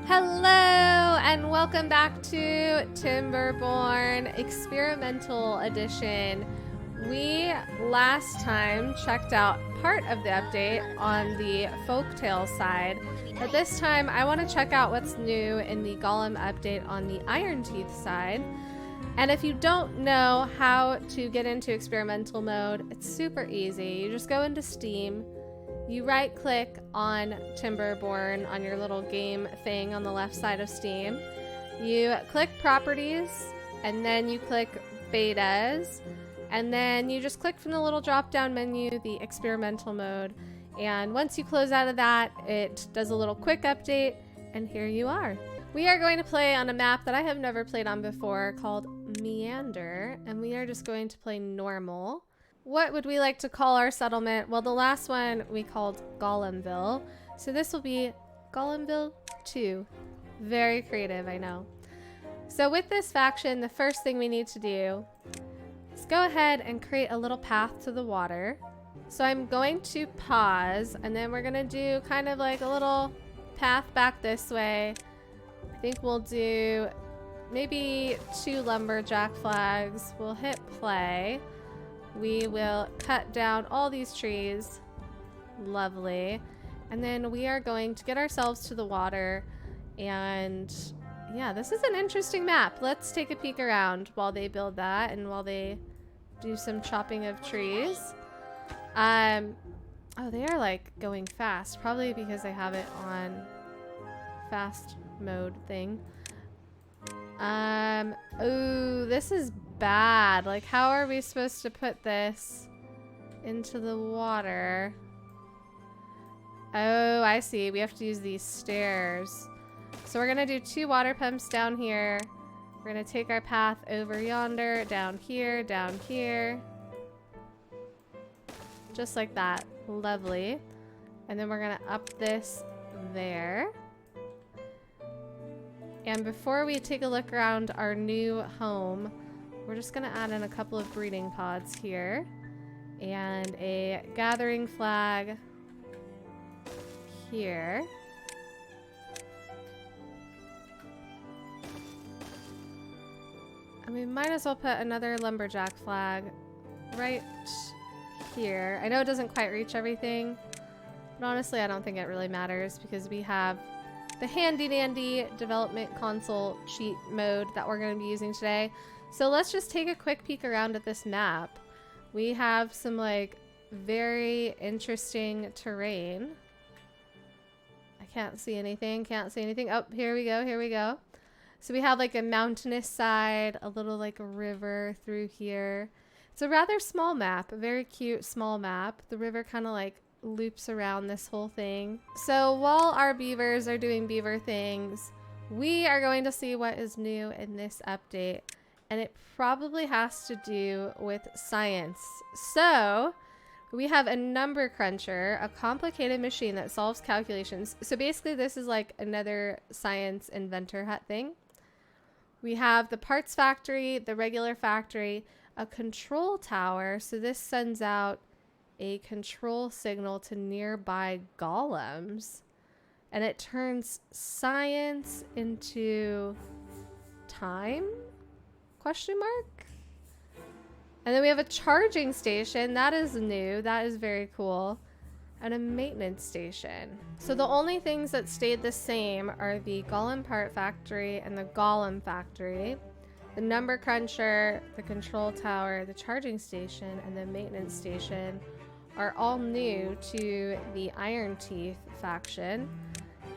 Hello and welcome back to Timberborn Experimental Edition. We last time checked out part of the update on the folktale side, but this time I want to check out what's new in the Golem update on the Iron Teeth side. And if you don't know how to get into experimental mode, it's super easy. You just go into Steam. You right click on Timberborn on your little game thing on the left side of Steam. You click properties and then you click betas, and then you just click from the little drop down menu the experimental mode, and once you close out of that it does a little quick update and here you are. We are going to play on a map that I have never played on before called Meander, and we are just going to play normal. What would we like to call our settlement? Well, the last one we called Golemville. So this will be Golemville 2. Very creative, I know. So with this faction, the first thing we need to do is go ahead and create a little path to the water. So I'm going to pause, and then we're going to do kind of like a little path back this way. I think we'll do maybe 2 lumberjack flags. We'll hit play. We will cut down all these trees. Lovely. And then we are going to get ourselves to the water. And yeah, this is an interesting map. Let's take a peek around while they build that and while they do some chopping of trees. Oh, they are like going fast. Probably because I have it on fast mode thing. Oh, this is bad. Like, how are we supposed to put this into the water? Oh, I see. We have to use these stairs. So we're gonna do 2 water pumps down here. We're gonna take our path over yonder, down here, just like that. Lovely. And then we're gonna up this there. And before we take a look around our new home, we're just gonna add in a couple of breeding pods here and a gathering flag here. And we might as well put another lumberjack flag right here. I know it doesn't quite reach everything, but honestly I don't think it really matters because we have the handy dandy development console cheat mode that we're going to be using today. So let's just take a quick peek around at this map. We have some like very interesting terrain. I can't see anything, Oh, here we go. So we have like a mountainous side, a little like river through here. It's a rather small map, a very cute small map. The river kind of like loops around this whole thing. So while our beavers are doing beaver things, we are going to see what is new in this update. And it probably has to do with science. So we have a number cruncher, a complicated machine that solves calculations. So basically this is like another science inventor hut thing. We have the parts factory, the regular factory, a control tower. So this sends out a control signal to nearby golems. And it turns science into time? Question mark? And then we have a charging station. That is new. That is very cool. And a maintenance station. So the only things that stayed the same are the golem part factory and the golem factory. The number cruncher, the control tower, the charging station, and the maintenance station are all new to the Iron Teeth faction.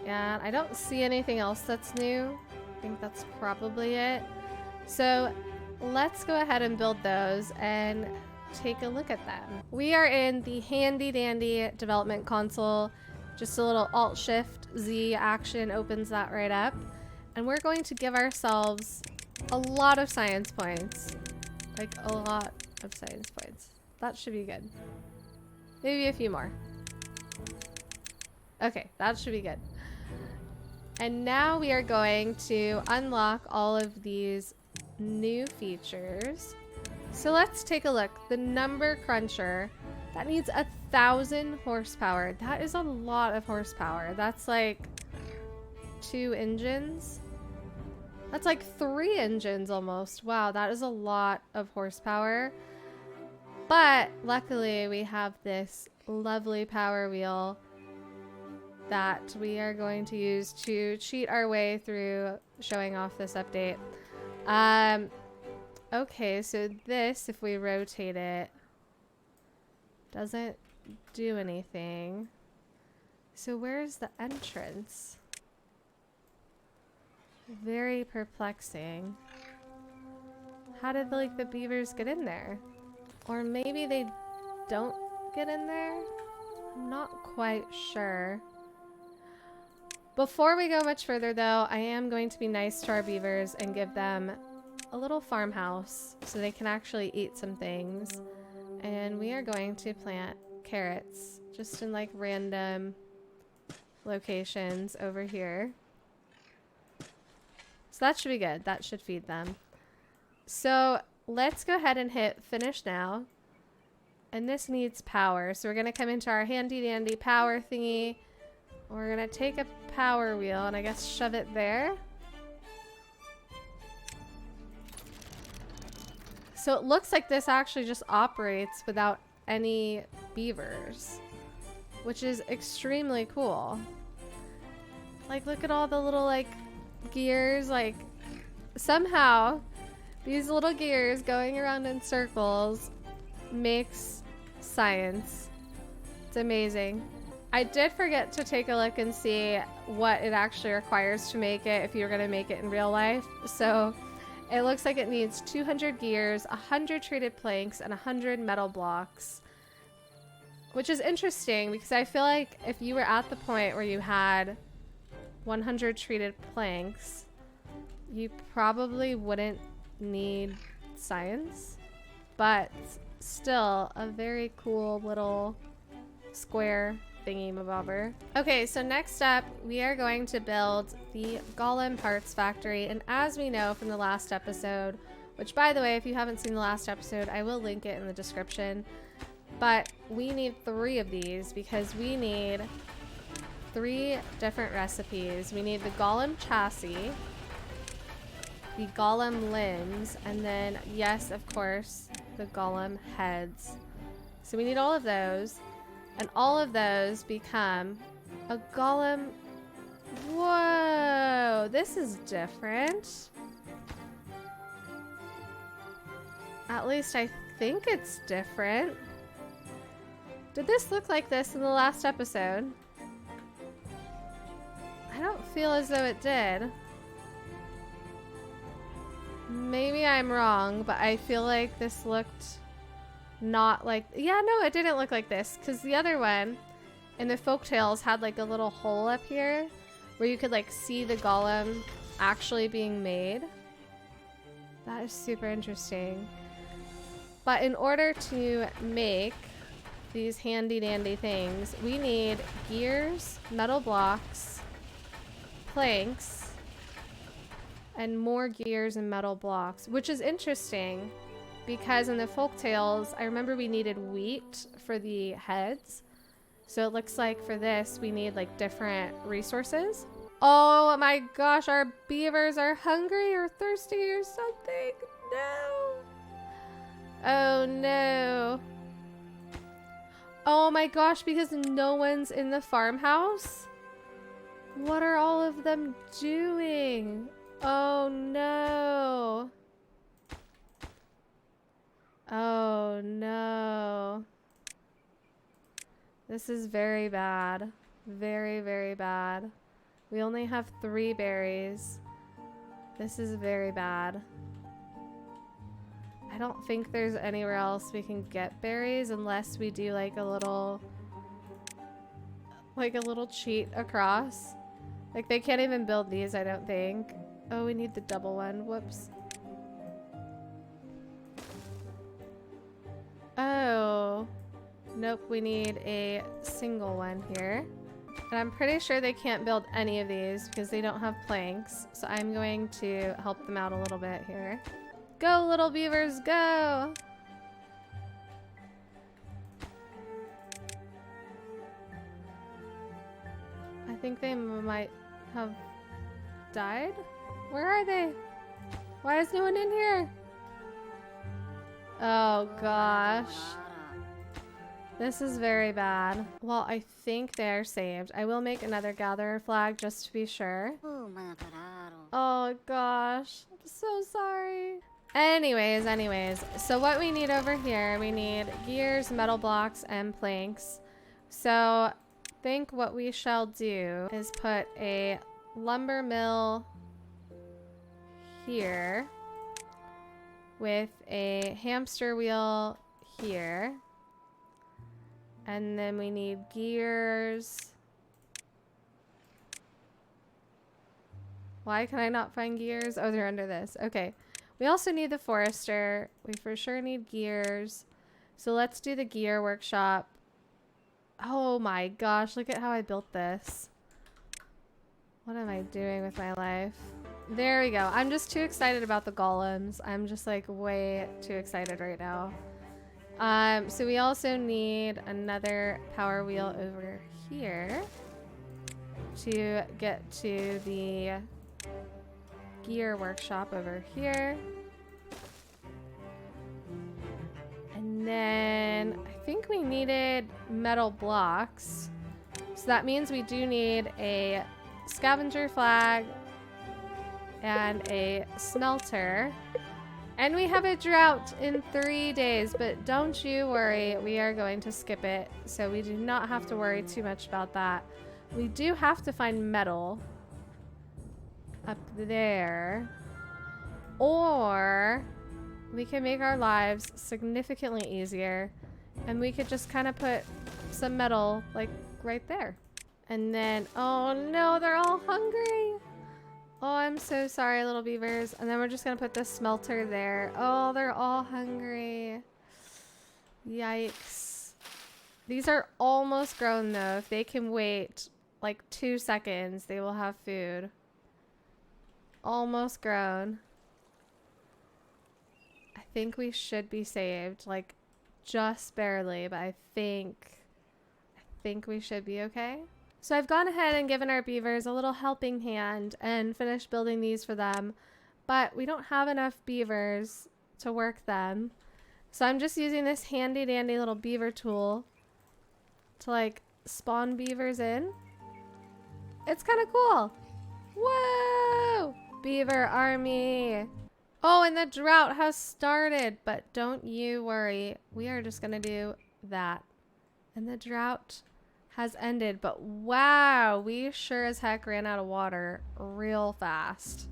And I don't see anything else that's new. I think that's probably it. So let's go ahead and build those and take a look at them. We are in the handy dandy development console. Just a little Alt-Shift-Z action opens that right up. And we're going to give ourselves a lot of science points. Like a lot of science points. That should be good. Maybe a few more. Okay, that should be good. And now we are going to unlock all of these new features. So let's take a look. The number cruncher, that needs 1,000 horsepower. That is a lot of horsepower. That's like 2 engines. That's like 3 engines almost. Wow, that is a lot of horsepower. But luckily we have this lovely power wheel that we are going to use to cheat our way through showing off this update. Okay, so this, if we rotate it, doesn't do anything. So where's the entrance? Very perplexing. How did like the beavers get in there? Or maybe they don't get in there? I'm not quite sure. Before we go much further though, I am going to be nice to our beavers and give them a little farmhouse so they can actually eat some things. And we are going to plant carrots just in like random locations over here. So that should be good. That should feed them. So let's go ahead and hit finish now. And this needs power. So we're going to come into our handy dandy power thingy. We're going to take a power wheel and I guess shove it there. So it looks like this actually just operates without any beavers, which is extremely cool. Like, look at all the little like gears, like somehow these little gears going around in circles makes science. It's amazing. I did forget to take a look and see what it actually requires to make it if you're going to make it in real life. So it looks like it needs 200 gears, 100 treated planks, and 100 metal blocks. Which is interesting because I feel like if you were at the point where you had 100 treated planks, you probably wouldn't need science. But still, a very cool little square thingy-mabobber. Okay, so next up, we are going to build the golem parts factory. And as we know from the last episode, which by the way, if you haven't seen the last episode, I will link it in the description. But we need 3 of these because we need 3 different recipes. We need the golem chassis, the golem limbs, and then, yes, of course, the golem heads. So we need all of those. And all of those become a golem. Whoa, this is different. At least I think it's different. Did this look like this in the last episode? I don't feel as though it did. Maybe I'm wrong, but I feel like this looked not like... Yeah, no, it didn't look like this, because the other one in the folktales had like a little hole up here where you could like see the golem actually being made. That is super interesting. But in order to make these handy dandy things, we need gears, metal blocks, planks, and more gears and metal blocks, which is interesting because in the folktales, I remember we needed wheat for the heads. So it looks like for this, we need like different resources. Oh my gosh, our beavers are hungry or thirsty or something. No. Oh no. Oh my gosh, because no one's in the farmhouse? What are all of them doing? Oh no. Oh no. This is very bad. Very, very bad. We only have 3 berries. This is very bad. I don't think there's anywhere else we can get berries unless we do like a little cheat across. Like they can't even build these, I don't think. Oh, we need the double one. Whoops. Oh. Nope, we need a single one here. And I'm pretty sure they can't build any of these because they don't have planks. So I'm going to help them out a little bit here. Go, little beavers, go! I think they might have died? Where are they? Why is no one in here? Oh gosh. This is very bad. Well, I think they're saved. I will make another gatherer flag just to be sure. Oh gosh. I'm so sorry. Anyways. So what we need over here, we need gears, metal blocks, and planks. So I think what we shall do is put a lumber mill here with a hamster wheel here. And then we need gears. Why can I not find gears? Oh, they're under this. Okay. We also need the forester. We for sure need gears. So let's do the gear workshop. Oh my gosh, look at how I built this. What am I doing with my life? There we go. I'm just too excited about the golems. I'm just like way too excited right now. So we also need another power wheel over here to get to the gear workshop over here. And then I think we needed metal blocks. So that means we do need a scavenger flag and a smelter. And we have a drought in 3 days, but don't you worry, we are going to skip it. So we do not have to worry too much about that. We do have to find metal up there. Or we can make our lives significantly easier. And we could just kind of put some metal like right there. And then, oh no, they're all hungry. Oh, I'm so sorry, little beavers. And then we're just gonna put the smelter there. Oh, they're all hungry. Yikes. These are almost grown though. If they can wait like 2 seconds, they will have food. Almost grown. I think we should be saved, like just barely, but I think we should be okay. So I've gone ahead and given our beavers a little helping hand and finished building these for them, but we don't have enough beavers to work them. So I'm just using this handy dandy little beaver tool to like spawn beavers in. It's kind of cool. Whoa! Beaver army. Oh, and the drought has started, but don't you worry. We are just gonna do that. And the drought has ended, but wow, we sure as heck ran out of water real fast.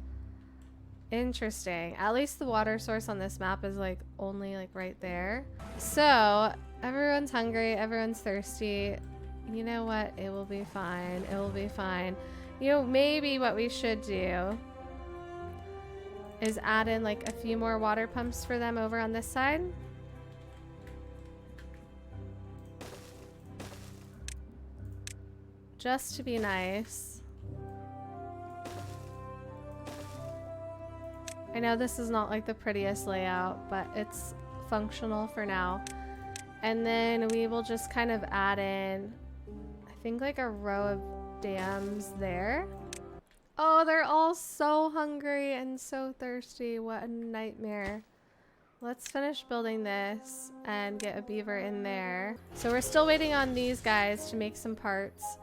Interesting. At least the water source on this map is like only like right there. So everyone's hungry, everyone's thirsty. You know what? It will be fine. It will be fine. You know, maybe what we should do is add in like a few more water pumps for them over on this side. Just to be nice. I know this is not like the prettiest layout, but it's functional for now. And then we will just kind of add in, I think like a row of dams there. Oh, they're all so hungry and so thirsty. What a nightmare. Let's finish building this and get a beaver in there. So we're still waiting on these guys to make some parts.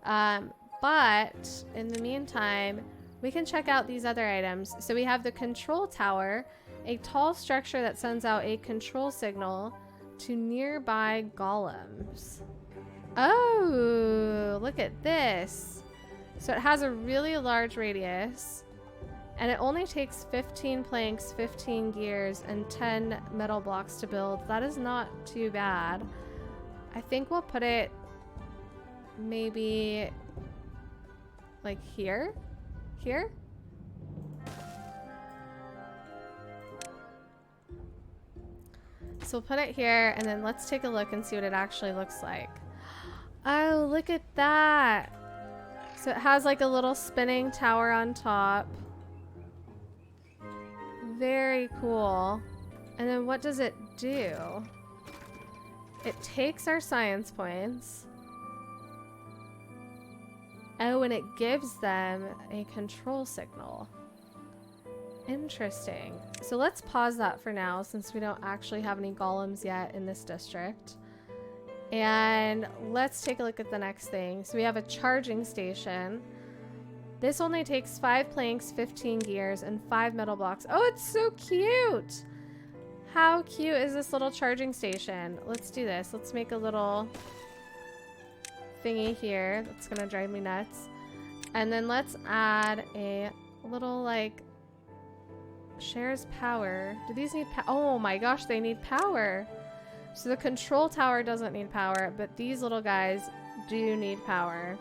But in the meantime, we can check out these other items. So we have the control tower, a tall structure that sends out a control signal to nearby golems. Oh, look at this. So it has a really large radius, and it only takes 15 planks, 15 gears, and 10 metal blocks to build. That is not too bad. I think we'll put it maybe like here? Here? So we'll put it here, and then let's take a look and see what it actually looks like. Oh, look at that. So it has like a little spinning tower on top. Very cool. And then what does it do? It takes our science points Oh, and it gives them a control signal. Interesting. So let's pause that for now since we don't actually have any golems yet in this district. And let's take a look at the next thing. So we have a charging station. This only takes 5 planks, 15 gears, and 5 metal blocks. Oh, it's so cute! How cute is this little charging station? Let's do this. Let's make a little thingy here. That's gonna drive me nuts. And then let's add a little, like, shares power. Do these need power? Oh my gosh, they need power. So the control tower doesn't need power, but these little guys do need power.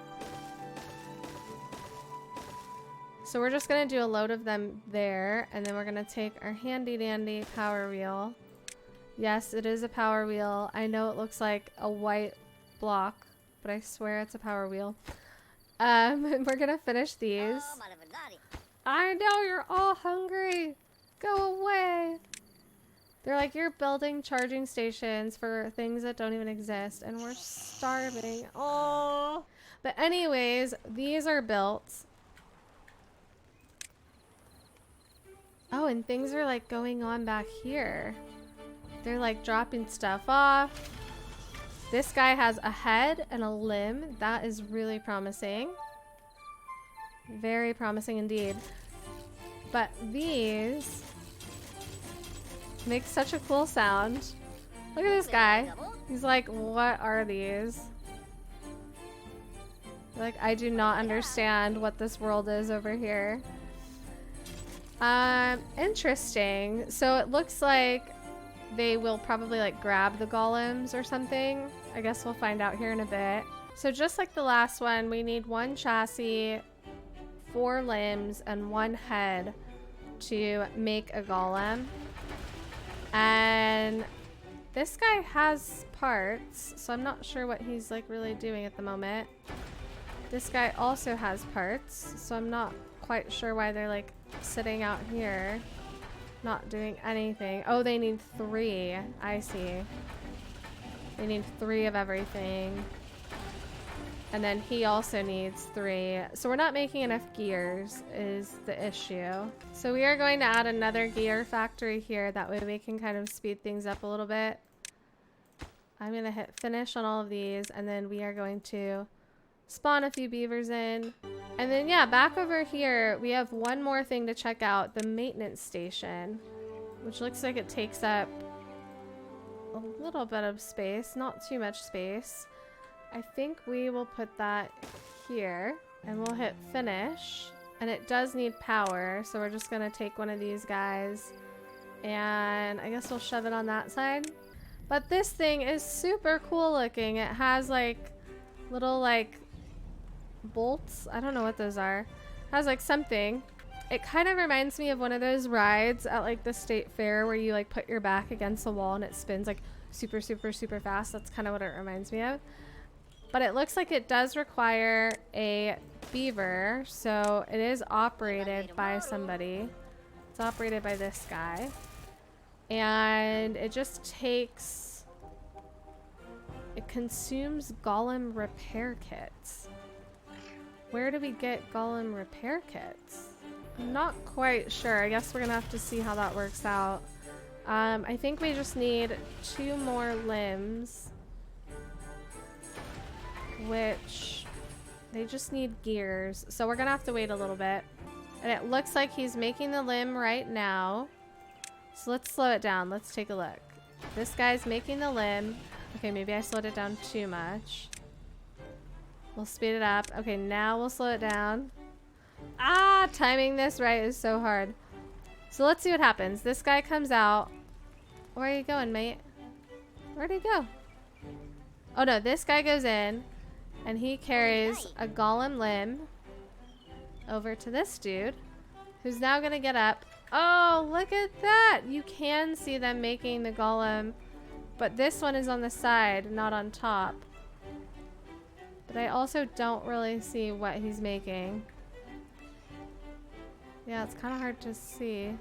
So we're just gonna do a load of them there, and then we're gonna take our handy dandy power wheel. Yes, it is a power wheel. I know it looks like a white block, but I swear it's a power wheel. And we're gonna finish these. I know you're all hungry. Go away. They're like, you're building charging stations for things that don't even exist, and we're starving. Oh. But anyways, these are built. Oh, and things are like going on back here. They're like dropping stuff off. This guy has a head and a limb. That is really promising. Very promising indeed. But these make such a cool sound. Look at this guy. He's like, what are these? Like, I do not understand what this world is over here. Interesting. So it looks like they will probably like grab the golems or something. I guess we'll find out here in a bit. So just like the last one, we need 1 chassis, 4 limbs, and 1 head to make a golem. And this guy has parts, so I'm not sure what he's like really doing at the moment. This guy also has parts, so I'm not quite sure why they're like sitting out here not doing anything. Oh, they need 3. I see. They need 3 of everything. And then he also needs 3. So we're not making enough gears is the issue. So we are going to add another gear factory here. That way we can kind of speed things up a little bit. I'm going to hit finish on all of these, and then we are going to spawn a few beavers in. And then yeah, back over here, we have one more thing to check out, the maintenance station, which looks like it takes up a little bit of space, not too much space. I think we will put that here, and we'll hit finish. And it does need power, so we're just gonna take one of these guys, and I guess we'll shove it on that side. But this thing is super cool looking. It has like little like bolts. I don't know what those are. It has like something. It kind of reminds me of one of those rides at like the state fair where you like put your back against the wall and it spins like super, super, super fast. That's kind of what it reminds me of. But it looks like it does require a beaver, so it is operated by somebody. It's operated by this guy. And it just takes... It consumes golem repair kits. Where do we get golem repair kits? I'm not quite sure. I guess we're gonna have to see how that works out. I think we just need 2 more limbs, which they just need gears. So we're gonna have to wait a little bit. And it looks like he's making the limb right now. So let's slow it down. Let's take a look. This guy's making the limb. Okay, maybe I slowed it down too much. We'll speed it up. Okay, now we'll slow it down. Ah, timing this right is so hard. So let's see what happens. This guy comes out. Where are you going, mate? Where'd he go? Oh no, this guy goes in and he carries a golem limb over to this dude who's now gonna get up. Oh, look at that! You can see them making the golem, but this one is on the side, not on top. But I also don't really see what he's making. Yeah, it's kind of hard to see.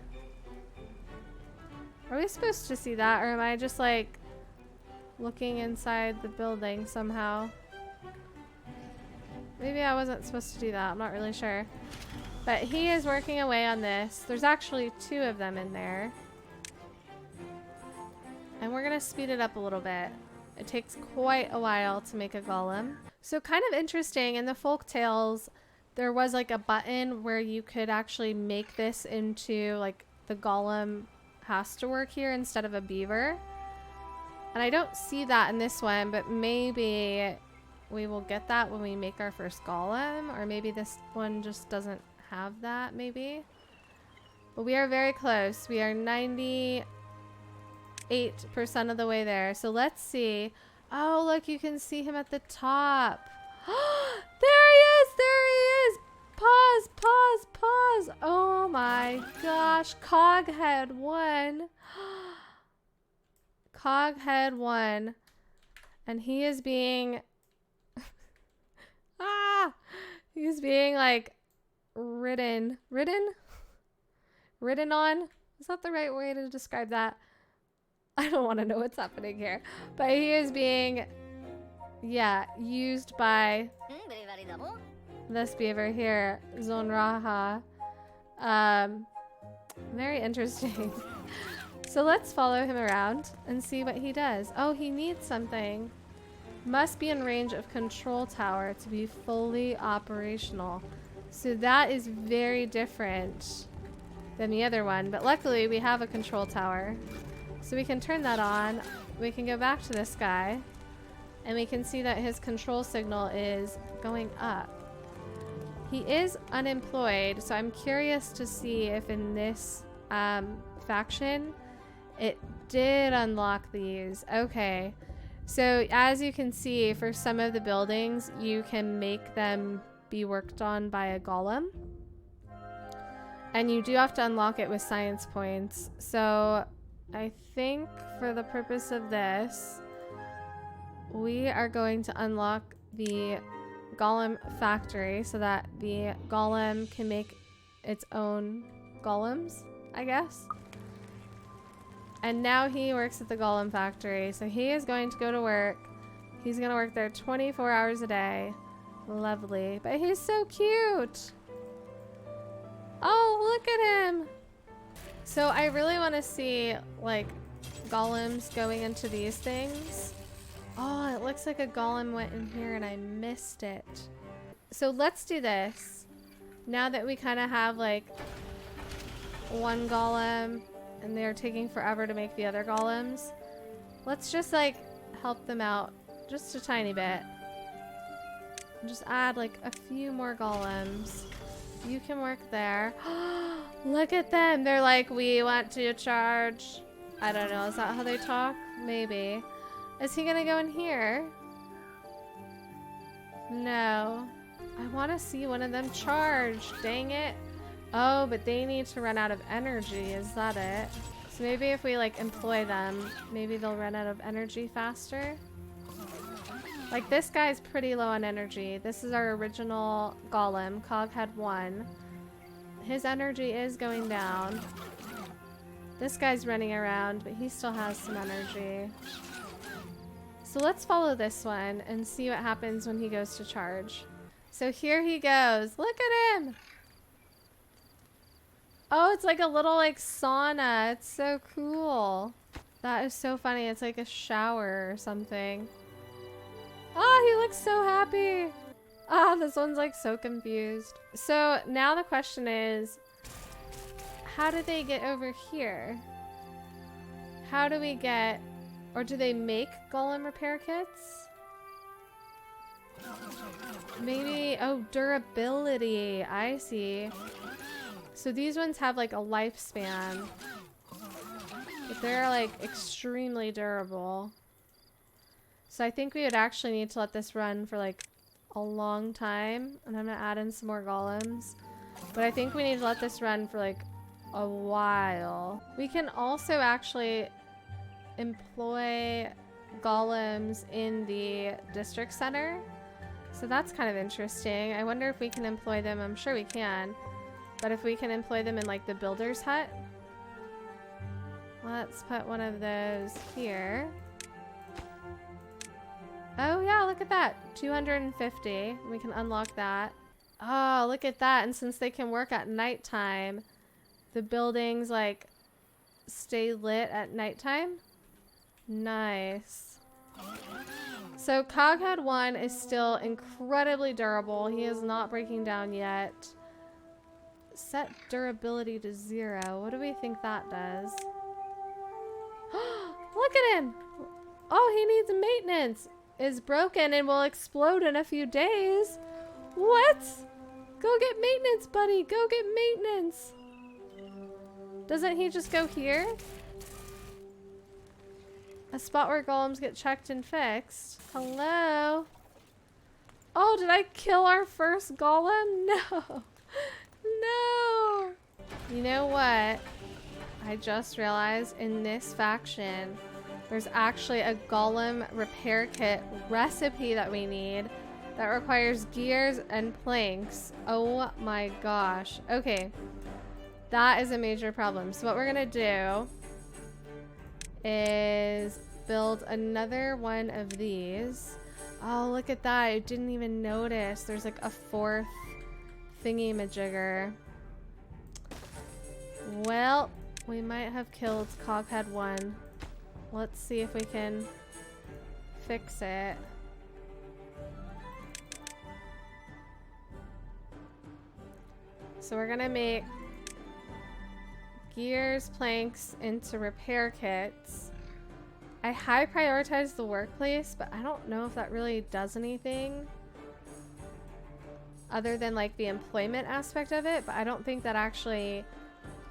Are we supposed to see that, or am I just like looking inside the building somehow? Maybe I wasn't supposed to do that. I'm not really sure. But he is working away on this. There's actually 2 of them in there. And we're going to speed it up a little bit. It takes quite a while to make a golem. So kind of interesting, in the folk tales, there was like a button where you could actually make this into like the golem has to work here instead of a beaver. And I don't see that in this one, but maybe we will get that when we make our first golem, or maybe this one just doesn't have that, maybe. But we are very close. We are 98% of the way there. So let's see. Oh, look, you can see him at the top. There he is! There he is! Pause, pause, pause. Oh my gosh. Coghead won. Coghead won. And he is being... he's being like ridden on. Is that the right way to describe that? I don't want to know what's happening here, but he is being, yeah, used by this beaver here, Zonraha. Very interesting. So let's follow him around and see what he does. Oh, he needs something. Must be in range of control tower to be fully operational. So that is very different than the other one, but luckily we have a control tower. So we can turn that on. We can go back to this guy and we can see that his control signal is going up. He is unemployed, so I'm curious to see if in this faction it did unlock these. Okay. So as you can see, for some of the buildings, you can make them be worked on by a golem. And you do have to unlock it with science points. So I think for the purpose of this, we are going to unlock the golem factory so that the golem can make its own golems, I guess. And now he works at the golem factory. So he is going to go to work. He's going to work there 24 hours a day. Lovely. But he's so cute. Oh, look at him. So I really want to see like golems going into these things. Oh, it looks like a golem went in here and I missed it. So let's do this. Now that we kind of have like one golem and they're taking forever to make the other golems, let's just like help them out just a tiny bit. Just add like a few more golems. You can work there. Look at them. They're like, we want to charge. I don't know. Is that how they talk? Maybe. Is he gonna go in here? No. I want to see one of them charge. Dang it. Oh, but they need to run out of energy. Is that it? So maybe if we like employ them, maybe they'll run out of energy faster. Like this guy's pretty low on energy. This is our original golem, Coghead 1. His energy is going down. This guy's running around, but he still has some energy. So let's follow this one and see what happens when he goes to charge. So here he goes. Look at him. Oh, it's like a little like sauna. It's so cool. That is so funny. It's like a shower or something. Oh, he looks so happy. Ah, this one's like so confused. So now the question is, how do they get over here? How do we get, or do they make golem repair kits? Maybe, oh, durability. I see. So these ones have like a lifespan. But they're like extremely durable. So I think we would actually need to let this run for like a long time. And I'm gonna add in some more golems. But I think we need to let this run for like a while. We can also actually employ golems in the district center. So that's kind of interesting. I wonder if we can employ them. I'm sure we can. But if we can employ them in like the builder's hut. Let's put one of those here. Oh yeah, look at that. 250. We can unlock that. Oh, look at that. And since they can work at nighttime, the buildings like stay lit at nighttime. Nice. So Coghead 1 is still incredibly durable. He is not breaking down yet. Set durability to 0. What do we think that does? Look at him! Oh, he needs maintenance. Is broken and will explode in a few days. What? Go get maintenance, buddy. Go get maintenance. Doesn't he just go here? A spot where golems get checked and fixed. Hello? Oh, did I kill our first golem? No. No. You know what? I just realized in this faction, there's actually a golem repair kit recipe that we need that requires gears and planks. Oh my gosh. Okay. That is a major problem. So what we're gonna do is build another one of these. Oh, look at that. I didn't even notice. There's like a 4th thingy-majigger. Well, we might have killed Coghead 1. Let's see if we can fix it. So we're gonna make gears, planks into repair kits. I high prioritize the workplace, but I don't know if that really does anything other than like the employment aspect of it, but I don't think that actually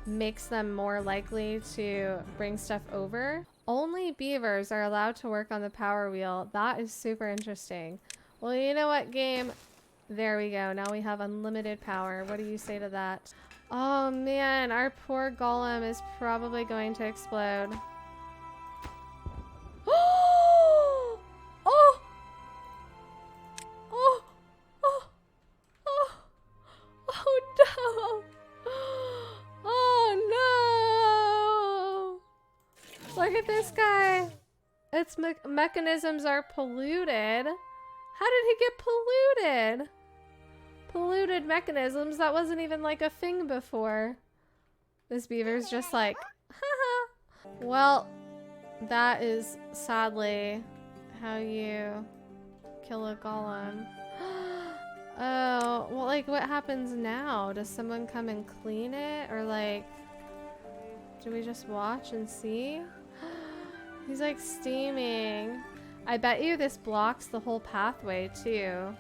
makes them more likely to bring stuff over. Only beavers are allowed to work on the power wheel. That is super interesting. Well, you know what, game? There we go. Now we have unlimited power. What do you say to that? Oh man, our poor golem is probably going to explode. Oh! Oh! Oh! Oh! Oh! Oh no! Oh no! Look at this guy. Its mechanisms are polluted. How did he get polluted? Polluted mechanisms? That wasn't even like a thing before. This beaver's just like, haha. Well, that is sadly how you kill a golem. Oh, well, like what happens now? Does someone come and clean it? Or like, do we just watch and see? He's like steaming. I bet you this blocks the whole pathway too.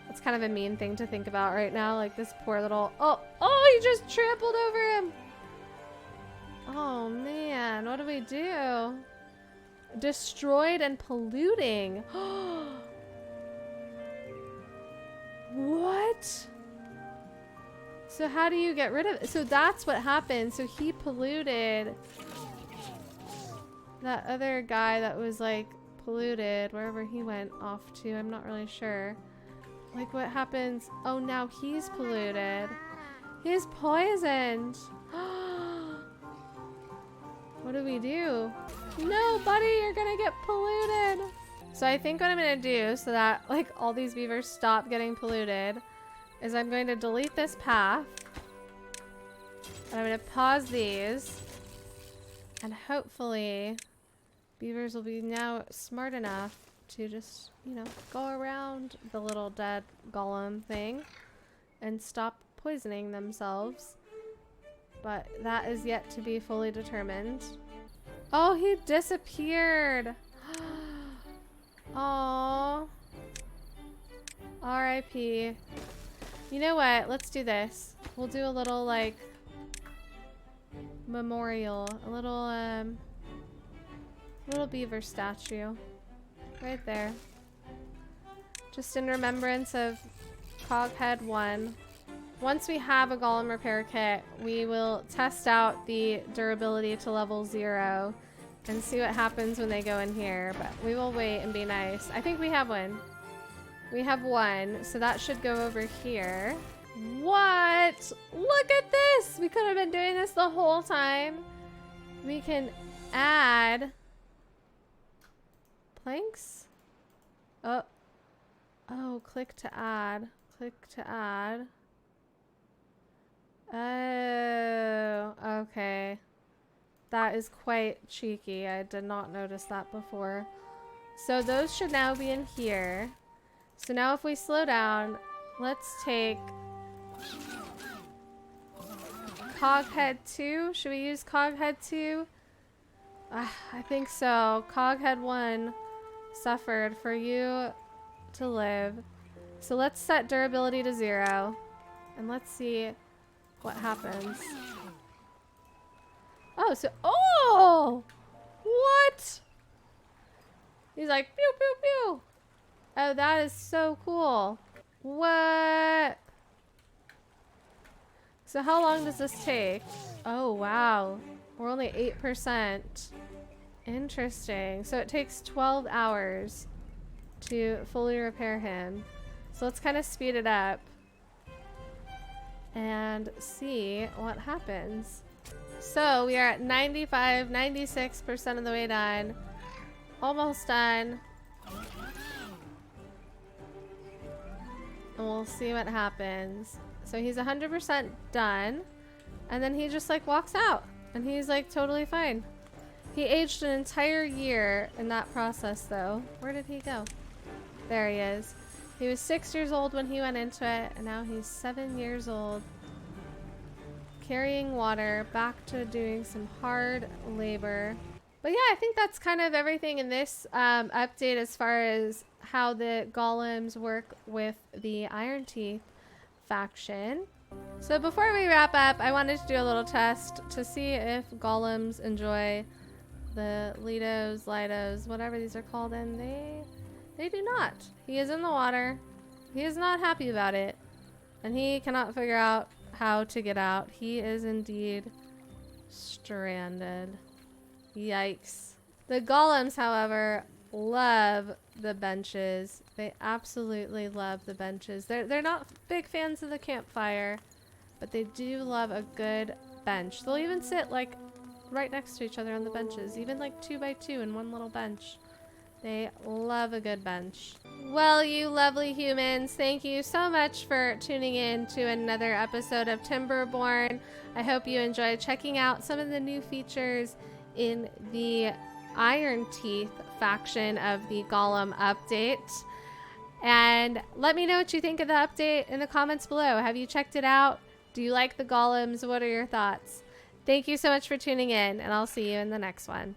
It's kind of a mean thing to think about right now. Like this poor little, oh, he just trampled over him. Oh man, what do we do? Destroyed and polluting. What? So how do you get rid of it? So that's what happened. So he polluted that other guy that was like polluted wherever he went off to. I'm not really sure. Like what happens? Oh, now he's polluted. He's poisoned. What do we do? No, buddy, you're gonna get polluted. So I think what I'm gonna do so that like all these beavers stop getting polluted is I'm going to delete this path. And I'm gonna pause these. And hopefully beavers will be now smart enough to just, you know, go around the little dead golem thing and stop poisoning themselves. But that is yet to be fully determined. Oh, he disappeared. Aww. R.I.P. You know what? Let's do this. We'll do a little, like, memorial. A little beaver statue. Right there. Just in remembrance of Coghead 1. Once we have a golem repair kit, we will test out the durability to level 0 and see what happens when they go in here. But we will wait and be nice. I think we have one. We have one, so that should go over here. What? Look at this! We could have been doing this the whole time. We can add planks Oh. Oh, click to add. Click to add. Oh, okay. That is quite cheeky. I did not notice that before. So those should now be in here. So now if we slow down, let's take Coghead 2. Should we use Coghead 2? I think so. Coghead 1 suffered for you to live. So let's set durability to 0. And let's see what happens. Oh, so... Oh! What? He's like, pew, pew, pew. Oh, that is so cool. What? So how long does this take? Oh, wow. We're only 8%. Interesting. So it takes 12 hours to fully repair him. So let's kind of speed it up and see what happens. So we are at 95, 96% of the way done. Almost done. And we'll see what happens. So he's 100% done. And then he just like walks out. And he's like totally fine. He aged an entire year in that process though. Where did he go? There he is. He was 6 years old when he went into it. And now he's 7 years old. Carrying water, back to doing some hard labor. But yeah, I think that's kind of everything in this update as far as how the golems work with the Iron Teeth faction. So before we wrap up, I wanted to do a little test to see if golems enjoy the Lidos, whatever these are called, and they do not. He is in the water. He is not happy about it. And he cannot figure out how to get out. He is indeed stranded. Yikes. The golems, however, love the benches. They absolutely love the benches. They're not big fans of the campfire, but they do love a good bench. They'll even sit like right next to each other on the benches, even like 2 by 2 in one little bench. They love a good bench. Well, you lovely humans, thank you so much for tuning in to another episode of Timberborn. I hope you enjoyed checking out some of the new features in the Iron Teeth faction of the Golem update. And let me know what you think of the update in the comments below. Have you checked it out? Do you like the golems? What are your thoughts? Thank you so much for tuning in, and I'll see you in the next one.